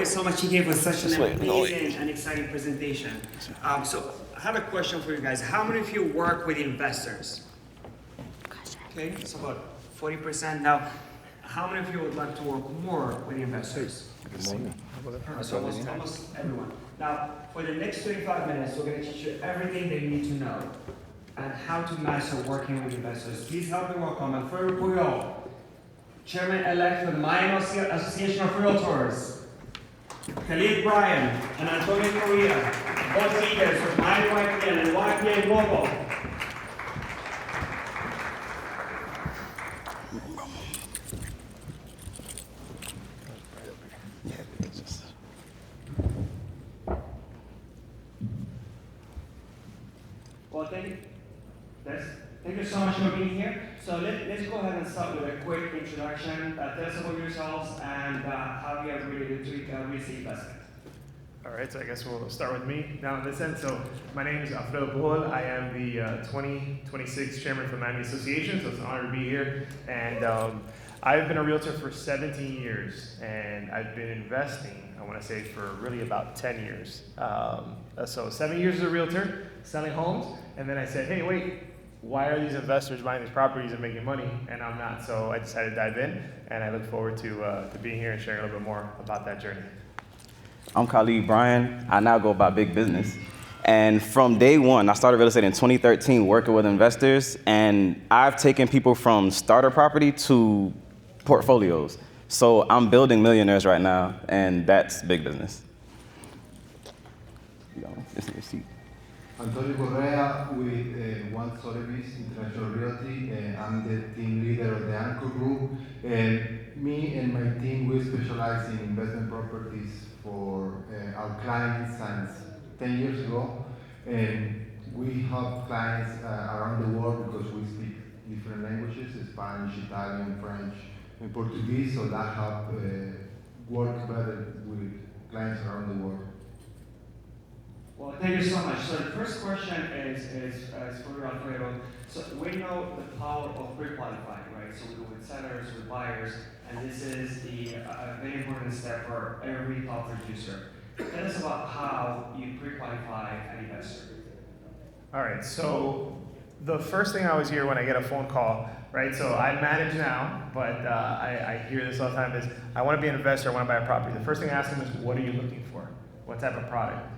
you so much again for such an amazing and exciting presentation. So I have a question for you guys. How many of you work with investors? Okay, it's about 40%. Now, how many of you would like to work more with investors? So almost everyone. Now, for the next 25 minutes, we're going to teach you everything they need to know and how to master working with investors. Please help me welcome Alfredo Puyol, Chairman-elect for the Miami Association of Realtors, Khalid Bryan and Antonio Correa, both leaders with Miami YPN and YPN Global. Well, thank you so much for being here. So let's go ahead and start with a quick introduction. Tell us about yourselves and how you have related to real estate investment. All right, so I guess we'll start with me now in this end. So my name is Alfredo Pujol. I am the 2026 chairman for Miami Association, so it's an honor to be here. And I've been a realtor for 17 years, and I've been investing, I want to say, for really about 10 years. So 7 years as a realtor, selling homes, and then I said, hey, wait, why are these investors buying these properties and making money, and I'm not? So I decided to dive in, and I look forward to being here and sharing a little bit more about that journey. I'm Khalid Bryan. I now go by Big Business. And from day one, I started real estate in 2013 working with investors, and I've taken people from starter property to portfolios. So I'm building millionaires right now, and that's Big Business. It's in your seat. Antonio Correa with One Sotheby's International Realty. I'm the team leader of the Anchor Group. Me and my team, we specialize in investment properties for our clients since 10 years ago. And we help clients around the world because we speak different languages, Spanish, Italian, French, and Portuguese, so that help work better with clients around the world. Well, thank you so much. So the first question is for you, Alfredo. So we know the power of pre-qualifying, right? So we go with sellers, with buyers, and this is the very important step for every top producer. Tell us about how you pre-qualify an investor. All right, so the first thing I always hear when I get a phone call, right? So I manage now, but I hear this all the time is, I want to be an investor, I want to buy a property. The first thing I ask them is, what are you looking for? What type of product?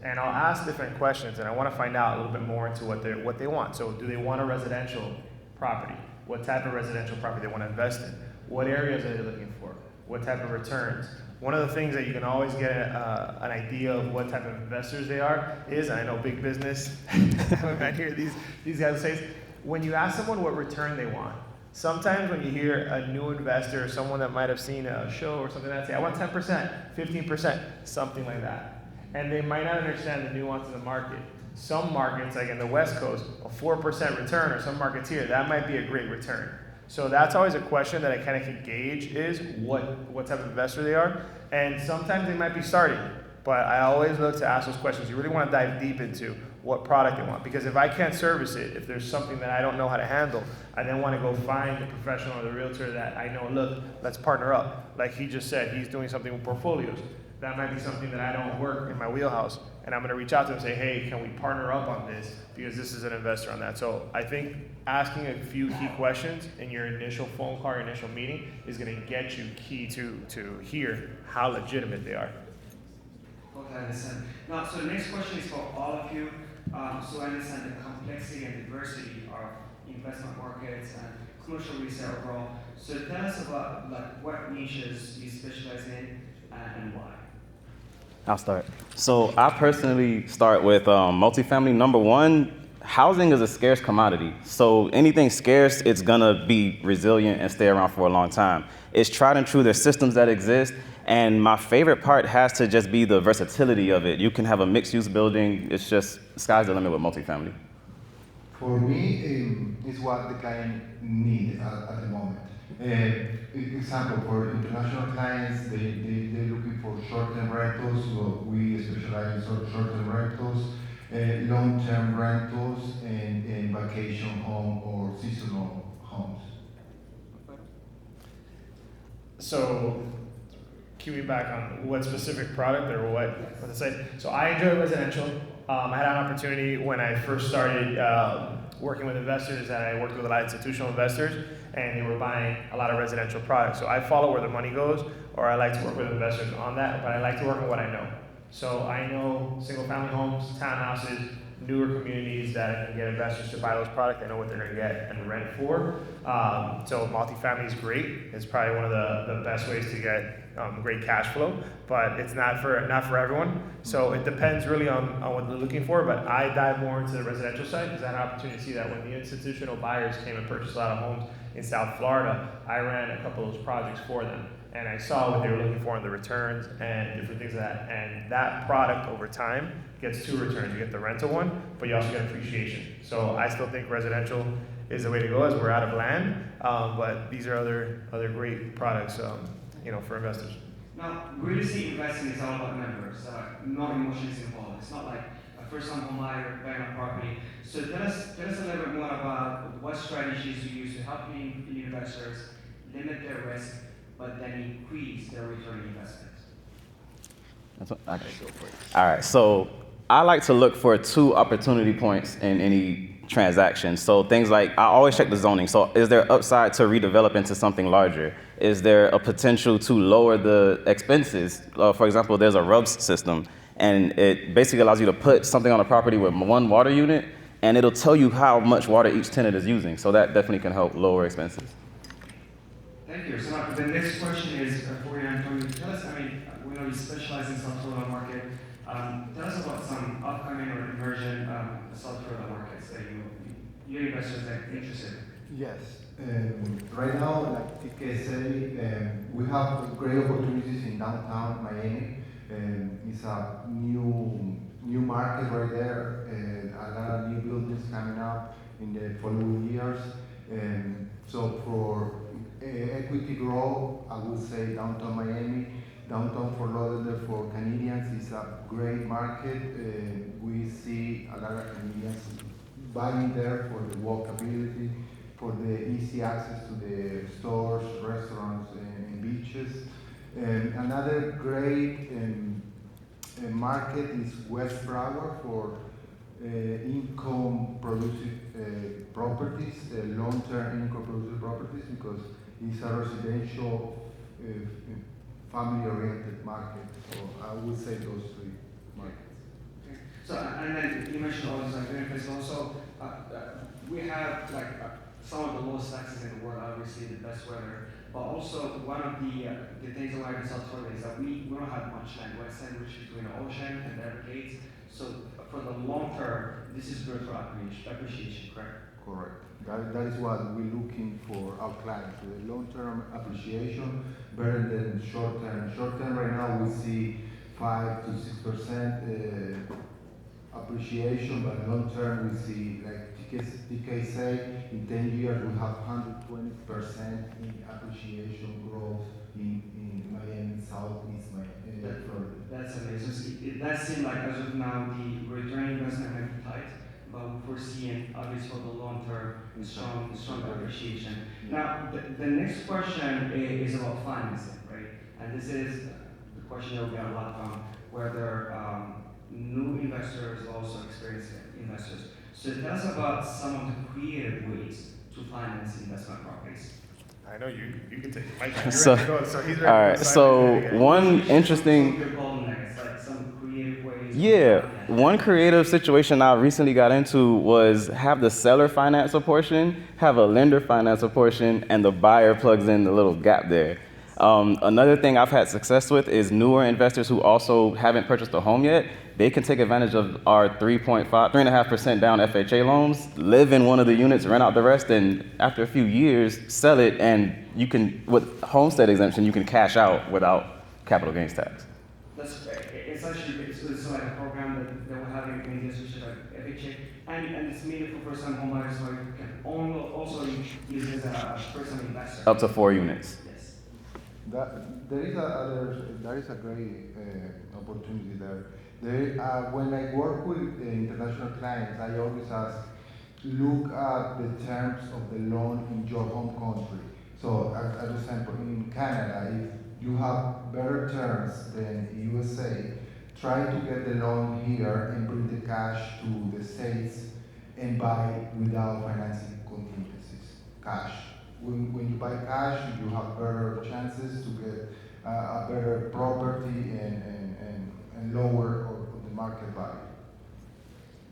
And I'll ask different questions, and I want to find out a little bit more into what they want. So do they want a residential property? What type of residential property they want to invest in? What areas are they looking for? What type of returns? One of the things that you can always get an idea of what type of investors they are is, and I know Big Business, when I hear these guys say, when you ask someone what return they want, sometimes when you hear a new investor, someone that might have seen a show or something like that, say, I want 10%, 15%, something like that. And they might not understand the nuance of the market. Some markets, like in the West Coast, a 4% return, or some markets here, that might be a great return. So that's always a question that I kind of can gauge is what type of investor they are. And sometimes they might be starting, but I always look to ask those questions. You really want to dive deep into what product they want. Because if I can't service it, if there's something that I don't know how to handle, I then want to go find the professional or the realtor that I know, look, let's partner up. Like he just said, he's doing something with portfolios. That might be something that I don't work in my wheelhouse, and I'm going to reach out to them and say, hey, can we partner up on this, because this is an investor on that. So I think asking a few key questions in your initial phone call or initial meeting is going to get you key to hear how legitimate they are. Okay, I understand. Now, so the next question is for all of you. So I understand the complexity and diversity of investment markets and commercial real estate overall. So tell us about what niches you specialize in and why. I'll start. So I personally start with multifamily. Number one, housing is a scarce commodity. So anything scarce, it's gonna be resilient and stay around for a long time. It's tried and true. There's systems that exist. And my favorite part has to just be the versatility of it. You can have a mixed-use building. It's just, sky's the limit with multifamily. For me, it's what the client needs at the moment. Example, for international clients, they're looking for short-term rentals. So we specialize in short-term rentals, long-term rentals, and vacation home or seasonal homes. So cue me back on what specific product or what to say. So I enjoy residential. I had an opportunity when I first started working with investors that I worked with a lot of institutional investors, and they were buying a lot of residential products. So I follow where the money goes, or I like to work with investors on that, but I like to work on what I know. So I know single-family homes, townhouses, newer communities that I can get investors to buy those products. I know what they're going to get and rent for. So multifamily is great. It's probably one of the best ways to get great cash flow, but it's not for everyone. So it depends really on what they're looking for. But I dive more into the residential side because I had an opportunity to see that when the institutional buyers came and purchased a lot of homes in South Florida, I ran a couple of those projects for them. And I saw what they were looking for in the returns and different things like that. And that product over time gets two returns. You get the rental one, but you also get appreciation. So I still think residential is the way to go as we're out of land. But these are other great products, for investors. Now, real estate investing is all about numbers, not emotions involved. It's not like a first-time home buyer buying a property. So tell us a little bit more about what strategies you use to help the investors limit their risk, but then increase their return on investment. All right, so I like to look for 2 opportunity points in any transaction. So things like, I always check the zoning. So is there upside to redevelop into something larger? Is there a potential to lower the expenses? For example, there's a RUBS system, and it basically allows you to put something on a property with 1 water unit, and it'll tell you how much water each tenant is using. So that definitely can help lower expenses. Thank you. So the next question is for you, Antonio. Tell us, we know you specialize in South Florida market. Tell us about some upcoming or emerging South Florida markets that your investors are interested in. Yes. Right now, like TK said, we have great opportunities in downtown Miami. It's a new market right there, and a lot of new buildings coming up in the following years. So for equity growth, I would say downtown Miami, downtown Fort Lauderdale for Canadians is a great market. We see a lot of Canadians buying there for the walkability, for the easy access to the stores, restaurants, and beaches. Another great market is West Broward for income producing properties, long-term income producing properties, because it's a residential family-oriented market. So I would say those 3 markets. Okay. So, and then you mentioned all these benefits also. We have some of the lowest taxes in the world, obviously the best weather, but also one of the things that we have in South Florida is that we don't have much land. We're sandwiched between the ocean and the Everglades. So for the long term, this is good for appreciation, correct? Correct. That is what we're looking for our clients. The long-term appreciation better than short-term. Short-term right now we see 5 to 6% appreciation, but long-term we see, like TK say, in 10 years we have 120% in appreciation growth in Miami, Southeast Miami, Florida. That's amazing. It does seem like as of now the return investment might be tight, but we're foreseeing obviously for the long term strong appreciation. Now the next question is about financing, right? And this is the question that we get a lot from whether new investors also experienced investors. So tell us about some of the creative ways to finance investment properties. I know you can take it. Mike, you're So, ready to go. So he's ready. All right. So one interesting. Like some creative ways. Yeah, one creative situation I recently got into was have the seller finance a portion, have a lender finance a portion, and the buyer plugs in the little gap there. Another thing I've had success with is newer investors who also haven't purchased a home yet. They can take advantage of our 3.5% down FHA loans, live in one of the units, rent out the rest, and after a few years, sell it, and you can, with homestead exemption, you can cash out without capital gains tax. That's it's actually it's like a program that we're having in this which is like FHA, and it's mainly for first-time homeowners, so you can also use it as a first-time investor. Up to 4 units. Yes. There is a great opportunity there. When I work with international clients, I always ask, look at the terms of the loan in your home country. So, as example, in Canada, if you have better terms than USA. Try to get the loan here and bring the cash to the States and buy without financing contingencies, cash. When you buy cash, you have better chances to get a better property and lower of the market value.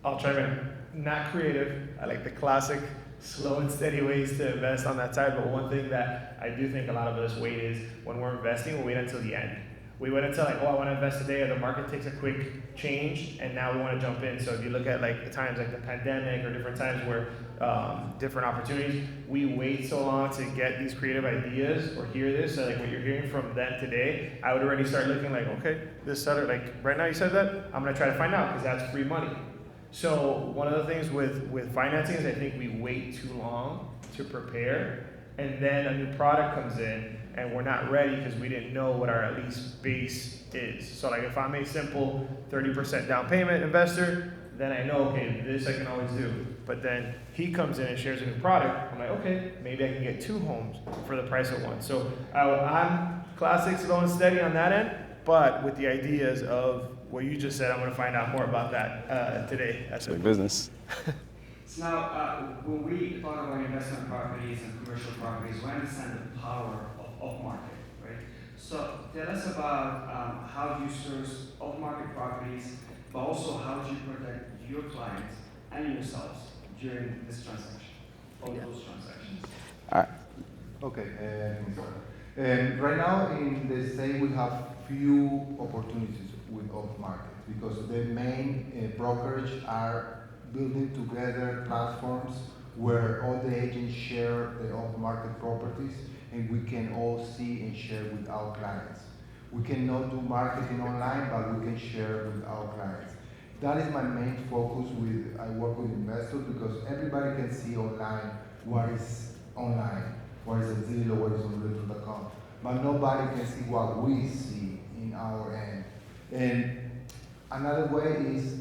I'll chime in. Not creative. I like the classic slow and steady ways to invest on that side. But one thing that I do think a lot of us wait is when we're investing, we'll wait until the end. We wait until like, oh, I want to invest today, or the market takes a quick change, and now we want to jump in. So if you look at like the times like the pandemic or different times where different opportunities, we wait so long to get these creative ideas or hear this. So like what you're hearing from them today, I would already start looking like, okay, this seller, like right now you said that, I'm gonna try to find out because that's free money. So one of the things with financing is I think we wait too long to prepare, and then a new product comes in and we're not ready because we didn't know what our at least base is. So like if I'm a simple 30% down payment investor, then I know, okay, this I can always do. But then he comes in and shares a new product, I'm like, okay, maybe I can get 2 homes for the price of 1. So I'm classic slow and steady on that end, but with the ideas of what you just said, I'm going to find out more about that today. That's Big business. So now, when we talk about investment properties and commercial properties, we understand the power of off-market, right? So tell us about how do you source off-market properties, but also how do you protect your clients and yourselves during this transaction, all those transactions? All right. Okay, right now in the state we have few opportunities with off-market because the main brokerage are building together platforms where all the agents share the off-market properties and we can all see and share with our clients. We cannot do marketing online, but we can share with our clients. That is my main focus I work with investors because everybody can see online what is online, what is a Zillow, what is on Realtor.com, but nobody can see what we see in our end. And another way is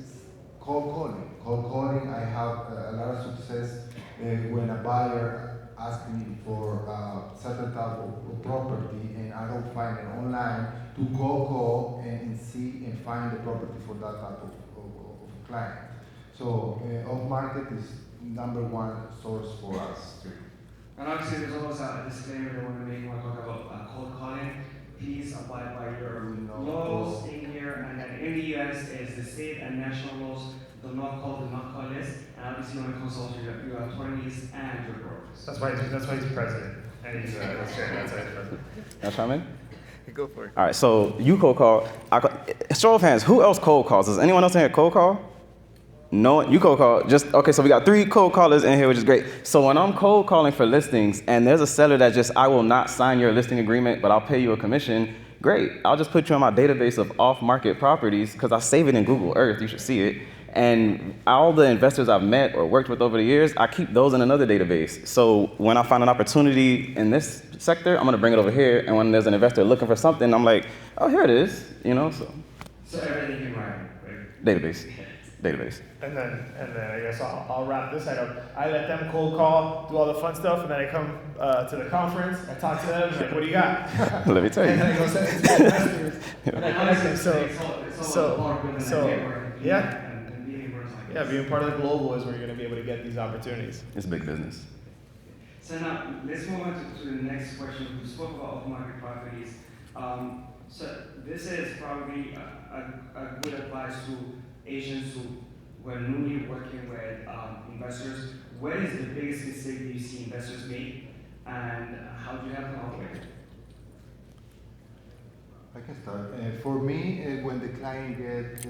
cold calling. Cold calling, I have a lot of success when a buyer asks me for a certain type of property and I don't find it online to call and see and find the property for that type of client. So off-market is #1 source for us. And obviously there's always a disclaimer that when we want to talk about cold calling, please abide by your laws in here, and then in the US is the state and national laws, do not call list, and obviously you want to consult your attorneys and your brokers. That's why he's president, and he's that's why he's president. Can I chime in? Go for it. All right, so you cold call. Show of hands, who else cold calls? Does anyone else in here cold call? No, you cold call. Okay, so we got 3 cold callers in here, which is great. So when I'm cold calling for listings and there's a seller that I will not sign your listing agreement, but I'll pay you a commission, great. I'll just put you on my database of off-market properties because I save it in Google Earth, you should see it. And all the investors I've met or worked with over the years, I keep those in another database. So when I find an opportunity in this sector, I'm gonna bring it over here. And when there's an investor looking for something, I'm like, oh, here it is, So everything in writing, right? Database. And then I guess I'll wrap this side up. I let them cold call, do all the fun stuff, and then I come to the conference. I talk to them, like, what do you got? Let me tell you. And then I go to the investors. And I connect them. So yeah. Yeah, being part of the global is where you're going to be able to get these opportunities. It's big business. So now, let's move on to the next question. We spoke about off-market properties. So this is probably a good advice to agents who are newly working with investors. What is the biggest mistake you see investors make, and how do you have them avoid it? I can start. For me, when the client gets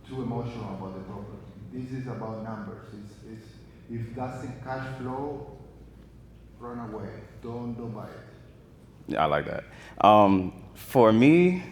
too emotional about the property. This is about numbers. If that's in cash flow, run away. Don't buy it. Yeah, I like that. For me,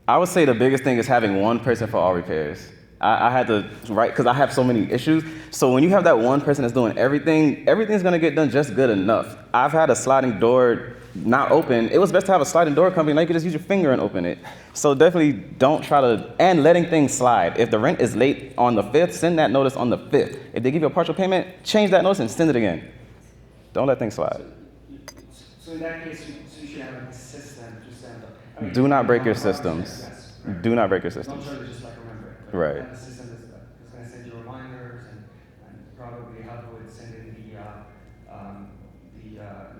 I would say the biggest thing is having one person for all repairs. I had to write, because I have so many issues. So when you have that one person that's doing everything, everything's gonna get done just good enough. I've had a sliding door not open. It was best to have a sliding door company, now you can just use your finger and open it. So definitely don't try to, and letting things slide. If the rent is late on the 5th, send that notice on the 5th. If they give you a partial payment, change that notice and send it again. Don't let things slide. So in that case, so you should have like a system to send. I mean, Do not break your one of our systems. yes, right. Do not break your Don't systems. try to just like remember it. But Right. have a system that's going to send you reminders and probably help with sending the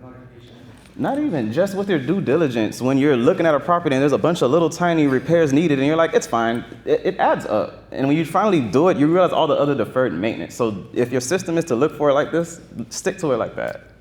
notification. Not even just with your due diligence. When you're looking at a property and there's a bunch of little tiny repairs needed, and you're like, it's fine, it adds up. And when you finally do it, you realize all the other deferred maintenance. So if your system is to look for it like this, stick to it like that.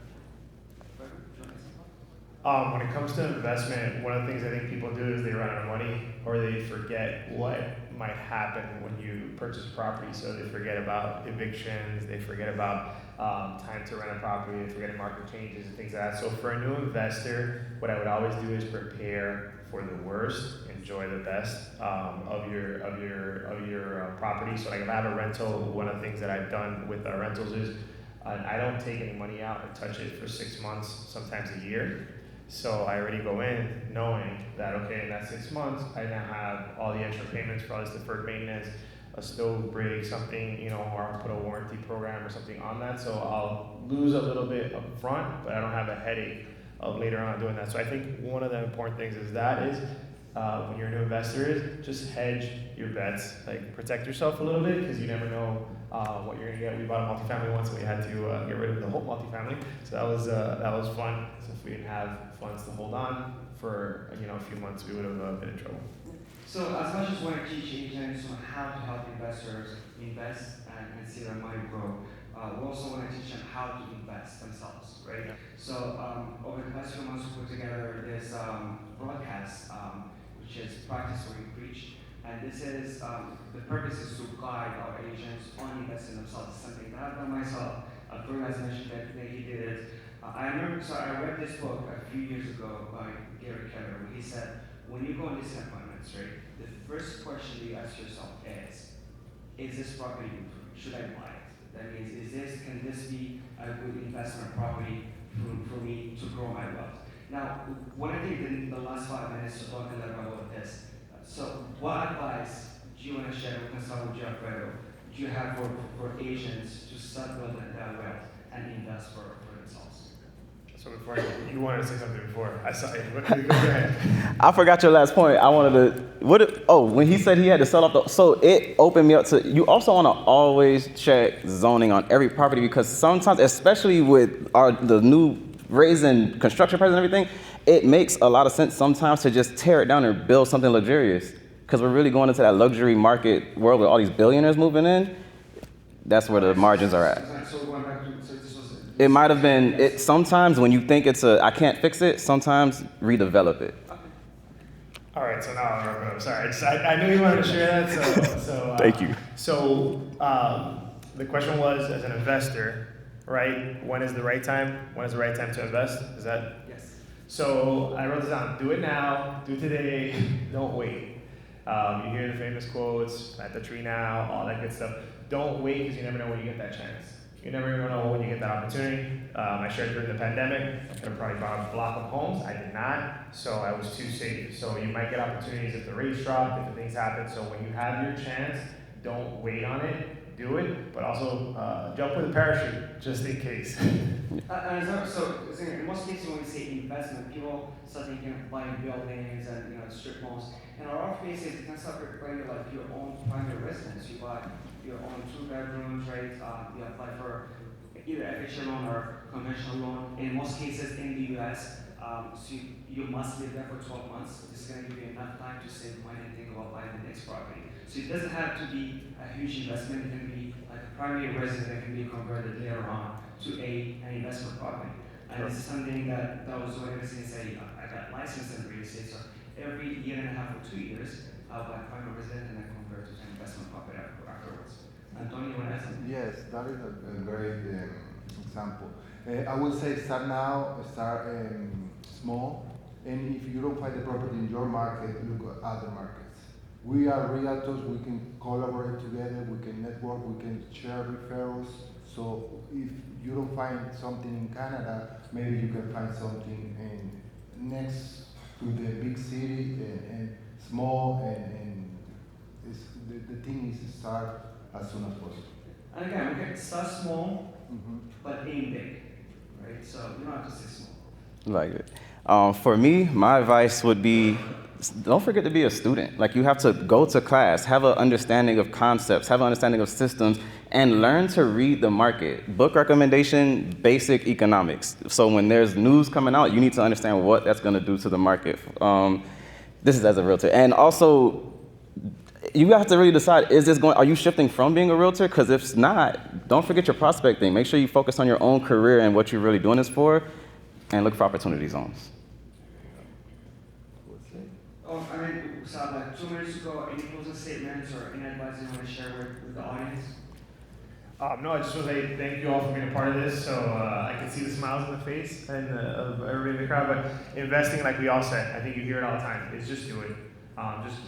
When it comes to investment, one of the things I think people do is they run out of money or they forget what might happen when you purchase a property. So they forget about evictions, they forget about time to rent a property, they forget market changes and things like that. So for a new investor, what I would always do is prepare for the worst, enjoy the best of your property. So like if I have a rental, one of the things that I've done with our rentals is I don't take any money out and touch it for 6 months, sometimes a year. So I already go in knowing that, okay, in that 6 months, I now have all the extra payments for all this deferred maintenance, a stove break, something, you know, or I'll put a warranty program or something on that. So I'll lose a little bit up front, but I don't have a headache of later on doing that. So I think one of the important things is when you're a new investor is just hedge your bets, like protect yourself a little bit because you never know what you're gonna get. We bought a multifamily once, and we had to get rid of the whole multifamily, so that was fun. So if we didn't have funds to hold on for a few months, we would have been in trouble. So as much as we want to teach agents on how to help investors invest and see their money grow, we also want to teach them how to invest themselves, right? Yeah. So over the past few months, we put together this broadcast, which is Practice What You Preach. And this is, the purpose is to guide our agents on investing themselves. It's something that I've done myself. Drew has mentioned that he did it. I read this book a few years ago by Gary Keller, where he said, when you go on these appointments, right, the first question you ask yourself is this property good for me? Should I buy it? That means, can this be a good investment property for me to grow my wealth? Now, what I think in the last 5 minutes to talk a little about all of this. So, what advice do you want to share? We can start with Jeff Bredo. Do you have for agents to start building that wealth and invest for themselves? So before you wanted to say something before, I saw you. Go ahead. I forgot your last point. I wanted to, when he said he had to sell off so it opened me up to, you also want to always check zoning on every property because sometimes, especially with the new raising construction prices and everything, it makes a lot of sense sometimes to just tear it down and build something luxurious. Because we're really going into that luxury market world with all these billionaires moving in. That's where the margins are at. It might have been, sometimes when you think I can't fix it, sometimes redevelop it. All right, so now I'm wrapping up. Sorry, I knew you wanted to share that, so Thank you. So the question was, as an investor, right, when is the right time? When is the right time to invest? Is that? Yes. So I wrote this down. Do it now. Do it today. Don't wait. You hear the famous quotes, plant the tree now, all that good stuff. Don't wait because you never know when you get that chance. You never know when you get that opportunity. I shared during the pandemic, I could have probably bought a block of homes. I did not, so I was too safe. So you might get opportunities if the rates drop, if things happen. So when you have your chance, don't wait on it, do it, but also jump with a parachute just in case. So in most cases when we say investment, people start thinking of buying buildings and strip malls. In our cases, you can start preparing like your own primary residence. You buy your own 2 bedrooms, right? You apply for either FHA loan or conventional loan. In most cases in the US, so you must live there for 12 months. This is going to give you enough time to save money and think about buying the next property. So it doesn't have to be a huge investment. It can be like a primary residence that can be converted later on to an investment property. And this is something that was what I was saying, I got licensed in real estate, so every year and a half or 2 years, I'll buy a primary residence and then convert to an investment property afterwards. Antonio, you want to add something? Yes, that is a great example. I would say start now, start small, and if you don't find the property in your market, look at other markets. We are realtors, we can collaborate together, we can network, we can share referrals. So if you don't find something in Canada, maybe you can find something next to the big city and small, and the thing is to start as soon as possible. And again, we can start small, but aim big, right? So you don't have to stay small. Like it. For me, my advice would be, don't forget to be a student. Like, you have to go to class, have an understanding of concepts, have an understanding of systems, and learn to read the market. Book recommendation, basic economics. So when there's news coming out, you need to understand what that's gonna do to the market. This is as a realtor. And also, you have to really decide, are you shifting from being a realtor? Because if not, don't forget your prospecting. Make sure you focus on your own career and what you're really doing this for, and look for opportunity zones. I mean, so like 2 minutes ago, any closing statements or any advice you want to share with the audience? No, I just want to say thank you all for being a part of this. So I can see the smiles on the face of everybody in the crowd. But investing, like we all said, I think you hear it all the time. Is just do it.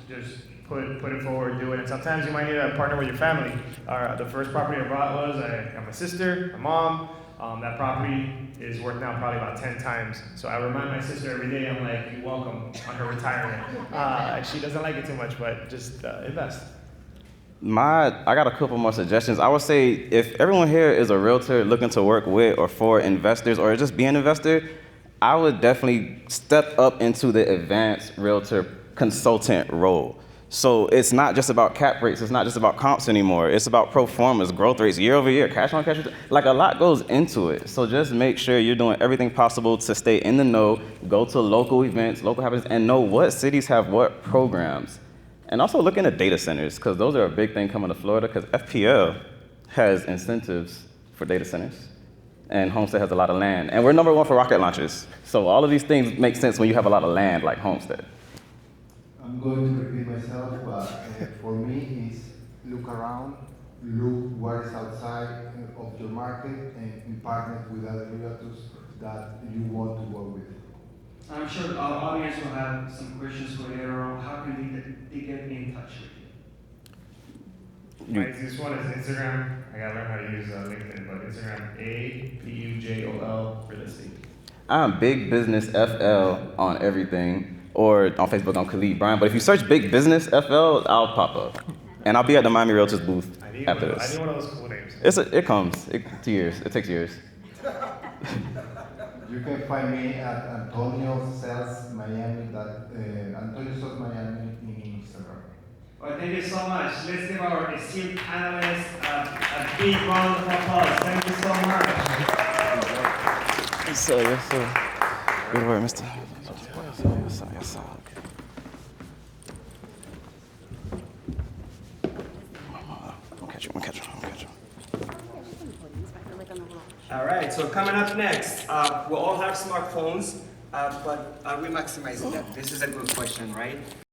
Just put it forward, do it. And sometimes you might need a partner with your family. The first property I bought was I got my sister, my mom. That property is worth now probably about 10 times. So I remind my sister every day, I'm like, you're welcome on her retirement. She doesn't like it too much, but just invest. I got a couple more suggestions. I would say if everyone here is a realtor looking to work with or for investors or just be an investor, I would definitely step up into the advanced realtor consultant role. So it's not just about cap rates, it's not just about comps anymore. It's about pro formas, growth rates, year over year, cash on cash. Like, a lot goes into it. So just make sure you're doing everything possible to stay in the know, go to local events, local happenings, and know what cities have what programs. And also look into data centers, because those are a big thing coming to Florida, because FPL has incentives for data centers. And Homestead has a lot of land. And we're #1 for rocket launches. So all of these things make sense when you have a lot of land like Homestead. I'm going to repeat myself, but for me, it's look around, look what is outside of your market, and partner with other realtors that you want to work with. I'm sure our audience will have some questions for you later on. How can they get in touch with you? My easiest one is Instagram. I gotta learn how to use LinkedIn, but Instagram, APUJOL Real Estate. I'm Big Business FL on everything, or on Facebook, I'm Khalid Brian. But if you search Big Business FL, I'll pop up. And I'll be at the Miami Realtors booth after this. I need one of those cool names. It comes. It takes years. You can find me at Antonio Sales Miami, Antonio Sales Miami in Instagram. Well, thank you so much. Let's give our esteemed panelists a big round of applause. Thank you so much. Yes, sir. Yes, sir. Good work, Mr. Yes, sir. Yes, sir. I'll catch you. All right, so coming up next, we all have smartphones, but are we maximizing them? This is a good question, right?